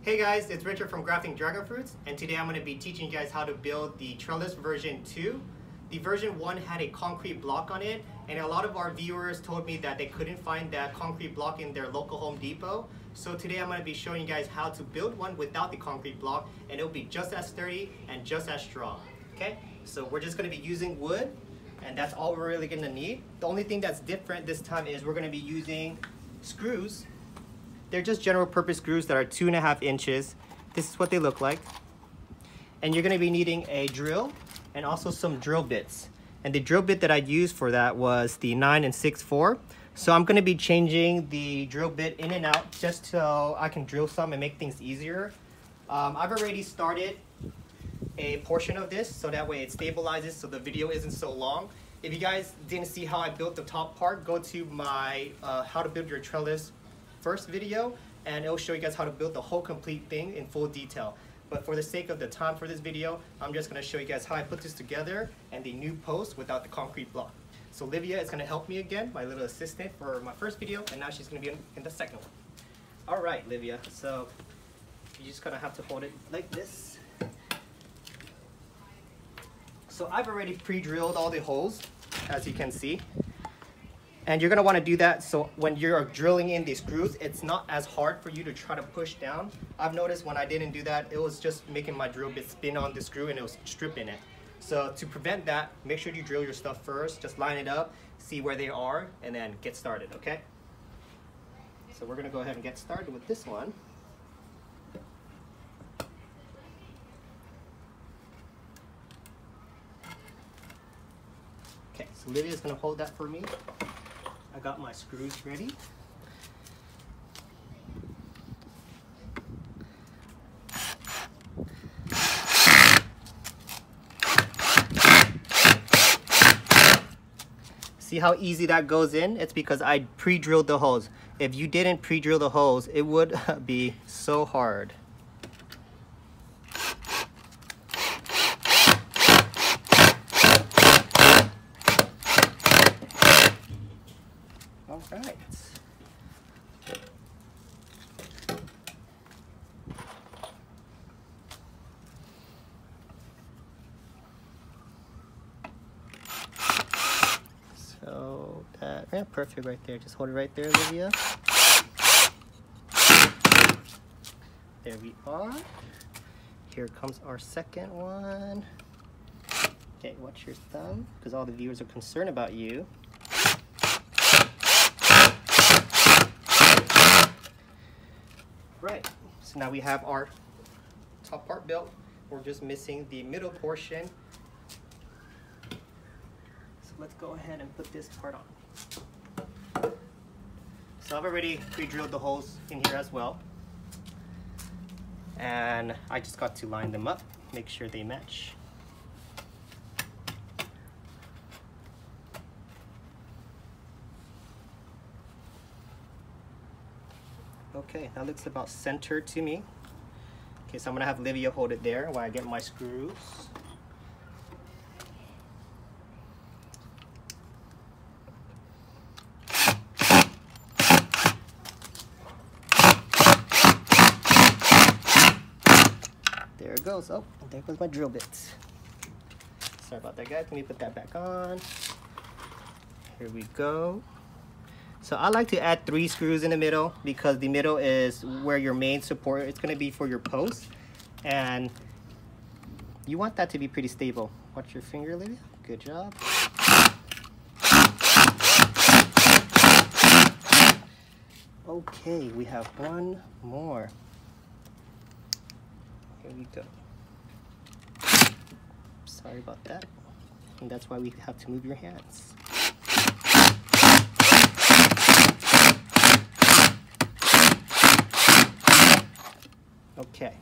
Hey guys, it's Richard from Grafting Dragon Fruits, and today I'm going to be teaching you guys how to build the trellis version 2. The version 1 had a concrete block on it, and a lot of our viewers told me that they couldn't find that concrete block in their local Home Depot. So today I'm going to be showing you guys how to build one without the concrete block, and it'll be just as sturdy and just as strong. Okay, so we're just going to be using wood, and that's all we're really going to need. The only thing that's different this time is we're going to be using screws. They're just general purpose screws that are 2.5 inches. This is what they look like. And you're gonna be needing a drill and also some drill bits. And the drill bit that I used for that was the 9 6/4. So I'm gonna be changing the drill bit in and out just so I can drill some and make things easier. I've already started a portion of this so that way it stabilizes so the video isn't so long. If you guys didn't see how I built the top part, go to my how to build your trellis first video, and it'll show you guys how to build the whole complete thing in full detail. But for the sake of the time for this video, I'm just going to show you guys how I put this together and the new post without the concrete block. So Livia is going to help me again, my little assistant for my first video, and now she's going to be in the second one. All right, Livia, so you just going to have to hold it like this. So I've already pre-drilled all the holes, as you can see. And you're gonna wanna do that so when you're drilling in these screws, it's not as hard for you to try to push down. I've noticed when I didn't do that, it was just making my drill bit spin on the screw and it was stripping it. So to prevent that, make sure you drill your stuff first, just line it up, see where they are, and then get started, okay? So we're gonna go ahead and get started with this one. Okay, so Lydia's gonna hold that for me. I got my screws ready. See how easy that goes in? It's because I pre-drilled the holes. If you didn't pre-drill the holes, it would be so hard. All right. So that, yeah, perfect right there. Just hold it right there, Olivia. There we are. Here comes our second one. Okay, watch your thumb, because all the viewers are concerned about you. Right, so now we have our top part built. We're just missing the middle portion. So let's go ahead and put this part on. So I've already pre-drilled the holes in here as well. And I just got to line them up, make sure they match. Okay, that looks about centered to me. Okay, so I'm gonna have Livia hold it there while I get my screws. There it goes. Oh, there goes my drill bits. Sorry about that, guys. Let me put that back on. Here we go. So I like to add 3 screws in the middle because the middle is where your main support is going to be for your post, and you want that to be pretty stable. Watch your finger, Lydia. Good job. Okay, we have one more. Here we go. Sorry about that. And that's why we have to move your hands. Okay,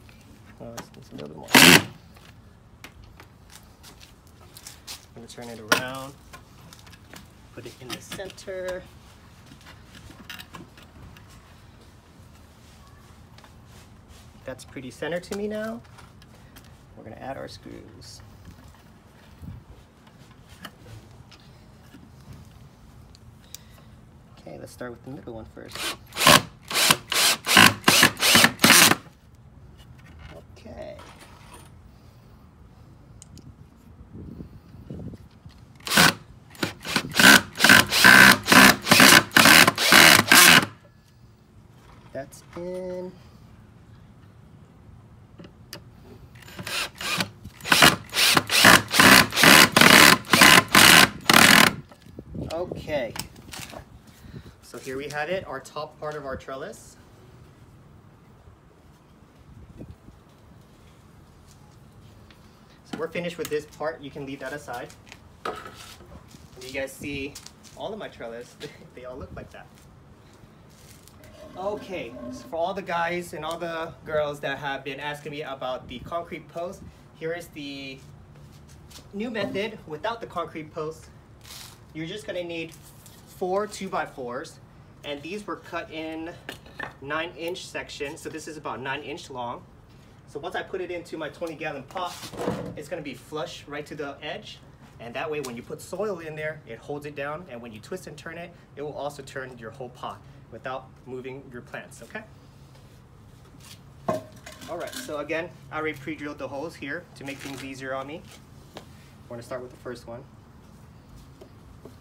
well, let's do a little bit more. I'm going to turn it around, put it in the center. That's pretty center to me now. We're going to add our screws. Okay, let's start with the middle one first. that's in. Okay, so here we had it, our top part of our trellis. So we're finished with this part. You can leave that aside. And you guys see all of my trellis, they all look like that. Okay, so for all the guys and all the girls that have been asking me about the concrete post, here is the new method without the concrete post. You're just gonna need 4 2x4s, and these were cut in 9-inch sections, so this is about 9-inch long. So once I put it into my 20-gallon pot, it's gonna be flush right to the edge, and that way when you put soil in there, it holds it down, and when you twist and turn it, it will also turn your whole pot without moving your plants, okay? All right, so again, I already pre-drilled the holes here to make things easier on me. We're gonna start with the first one.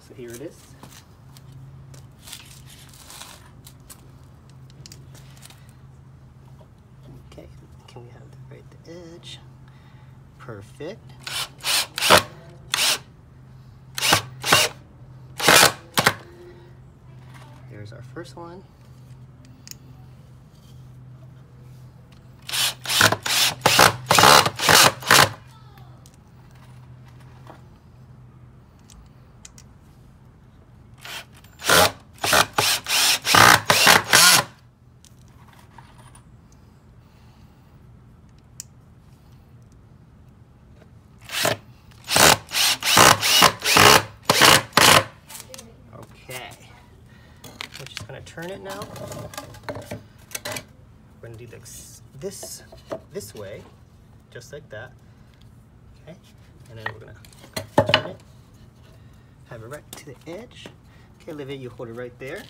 So here it is. Okay, can we have it right at the edge? Perfect. There's our first one. Turn it now. We're gonna do this way, just like that. Okay, and then we're gonna turn it, have it right to the edge. Okay, Olivia, you hold it right there.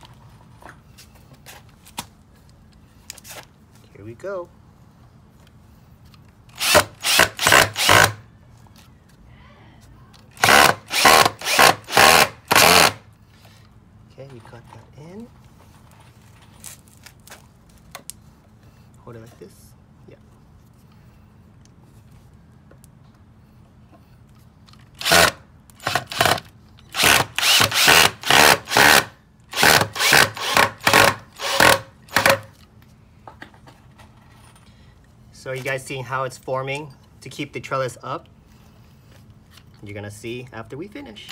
Here we go. Okay, you got that in. Hold it like this. Yeah. So are you guys seeing how it's forming to keep the trellis up? You're gonna see after we finish.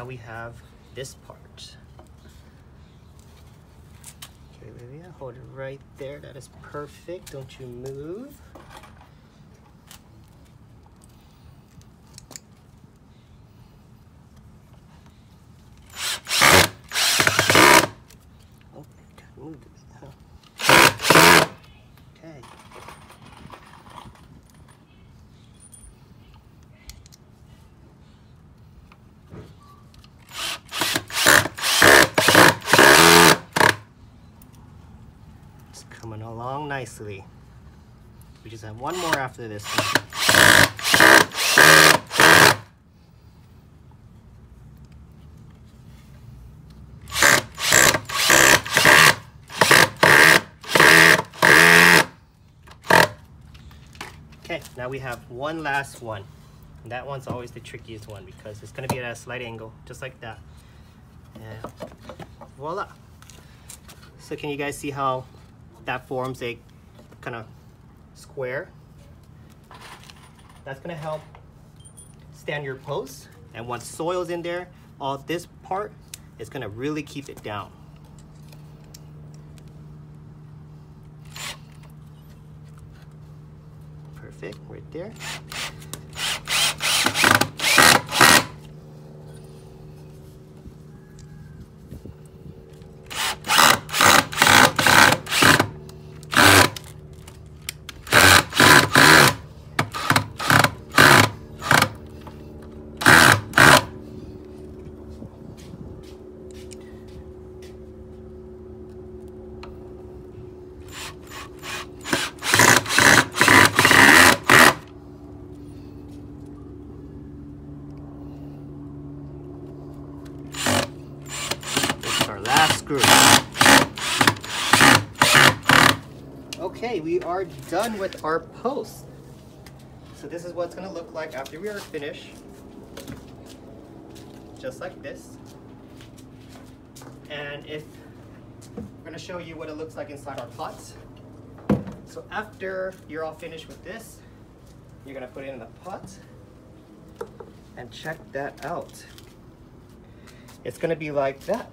We have this part. Okay, Olivia, hold it right there. That is perfect. Don't you move. Oh, moved a bit, huh? Okay. Coming along nicely. We just have one more after this one. Okay, now we have one last one. And that one's always the trickiest one because it's going to be at a slight angle, just like that. And voila. So can you guys see how that forms a kind of square? That's going to help stand your post, and once soil's in there, all this part is going to really keep it down. Perfect, right there. our last screw. Okay, we are done with our post. So this is what it's gonna look like after we are finished. Just like this. And if we're gonna show you what it looks like inside our pots. So after you're all finished with this, you're gonna put it in the pot and check that out. It's gonna be like that.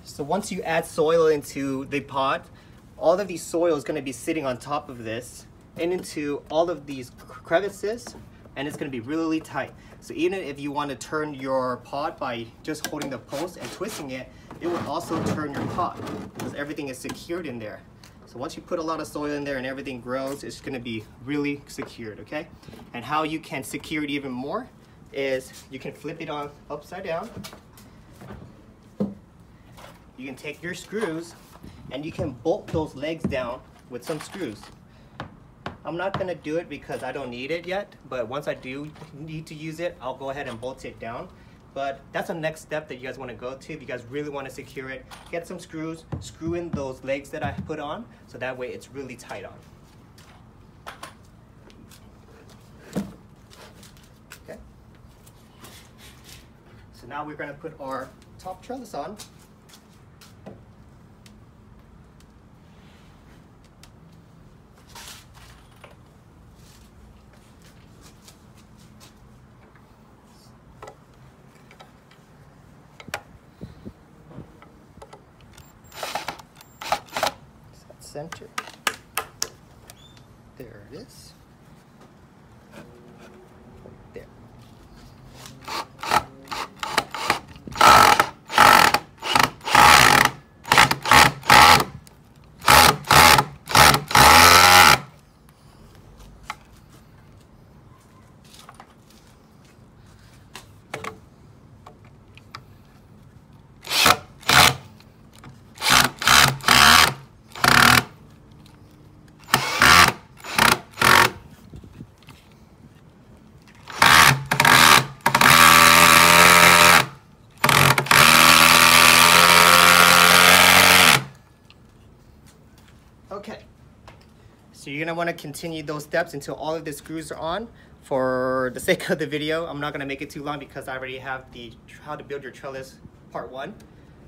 So once you add soil into the pot, all of the soil is gonna be sitting on top of this and into all of these crevices, and it's gonna be really tight. So even if you want to turn your pot by just holding the post and twisting it, it will also turn your pot because everything is secured in there. So once you put a lot of soil in there and everything grows, it's gonna be really secured, okay? And how you can secure it even more is you can flip it on upside down. You can take your screws and you can bolt those legs down with some screws. I'm not gonna do it because I don't need it yet, but once I do need to use it, I'll go ahead and bolt it down. But that's the next step that you guys wanna go to. If you guys really wanna secure it, get some screws, screw in those legs that I put on, so that way it's really tight on. Okay. So now we're gonna put our top trellis on. Center. There it is. There. Okay, so you're gonna wanna continue those steps until all of the screws are on. For the sake of the video, I'm not gonna make it too long because I already have the how to build your trellis part 1.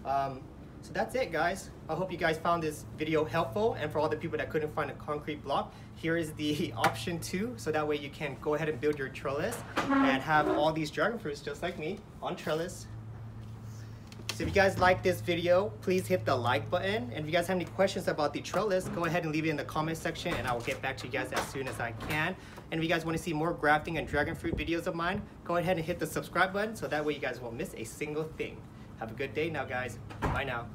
So that's it, guys. I hope you guys found this video helpful, and for all the people that couldn't find a concrete block, here is the option 2, so that way you can go ahead and build your trellis and have all these dragon fruits just like me on trellis. So if you guys like this video, please hit the like button. And if you guys have any questions about the trellis, go ahead and leave it in the comment section and I will get back to you guys as soon as I can. And if you guys want to see more grafting and dragon fruit videos of mine, go ahead and hit the subscribe button so that way you guys won't miss a single thing. Have a good day now, guys. Bye now.